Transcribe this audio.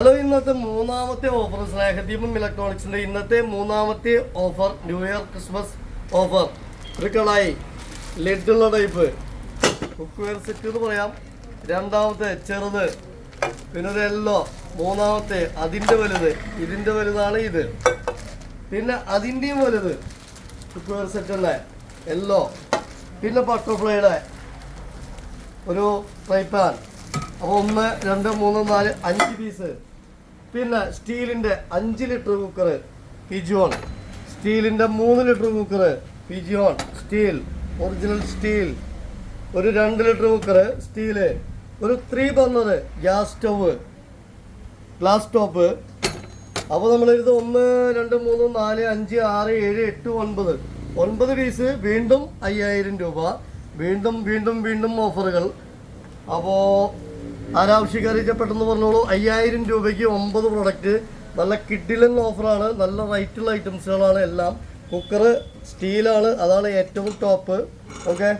Hello, ഇന്നത്തെ മൂന്നാമത്തെ offer സ്നേഹദീപം ഇലക്ട്രോണിക്സിന്റെ ഇന്നത്തെ മൂന്നാമത്തെ offer new year Christmas offer. ഒരു കടായി ലെഡുള്ള ടൈപ്പ് കുക്ക് വെയർ സെറ്റ് എന്ന് പറയാം. രണ്ടാമത്തെ ചെറുത്, പിന്നെ ഒരു യെല്ലോ, മൂന്നാമത്തെ അതിൻ്റെ വലുത്, ഇതിൻ്റെ വലുതാണ് ഇത്, പിന്നെ അതിൻ്റെയും വലുത് കുക്ക് വെയർ സെറ്റ് തന്നെ യെല്ലോ, പിന്നെ ബട്ടർഫ്ലൈയുടെ ഒരു ഫ്രൈ പാൻ. അപ്പോൾ 1, 2, 3, 4, 5 പീസ്. പിന്നെ സ്റ്റീലിൻ്റെ 5 ലിറ്റർ കുക്കർ പിജിയോൺ, സ്റ്റീലിൻ്റെ 3 litre cooker പിജിയോൺ steel, original steel. ഒരു 2 ലിറ്റർ കുക്കർ സ്റ്റീല്, ഒരു 3 burner gas stove, glass top. അപ്പോൾ നമ്മളിത് 1, 2, 3, 4, 5, 6, 7, 8, 9 പീസ്. വീണ്ടും 5000 രൂപ. വീണ്ടും വീണ്ടും വീണ്ടും ഓഫറുകൾ. അപ്പോൾ ആരാവശ്യക്കാരെ പെട്ടെന്ന് പറഞ്ഞോളൂ. 5000 രൂപയ്ക്ക് 9 പ്രൊഡക്റ്റ്. നല്ല കിഡിലൻ ഓഫറാണ്. നല്ല റൈറ്റുള്ള ഐറ്റംസുകളാണ് എല്ലാം. കുക്കർ സ്റ്റീലാണ്, അതാണ് ഏറ്റവും ടോപ്പ്. ഓക്കെ.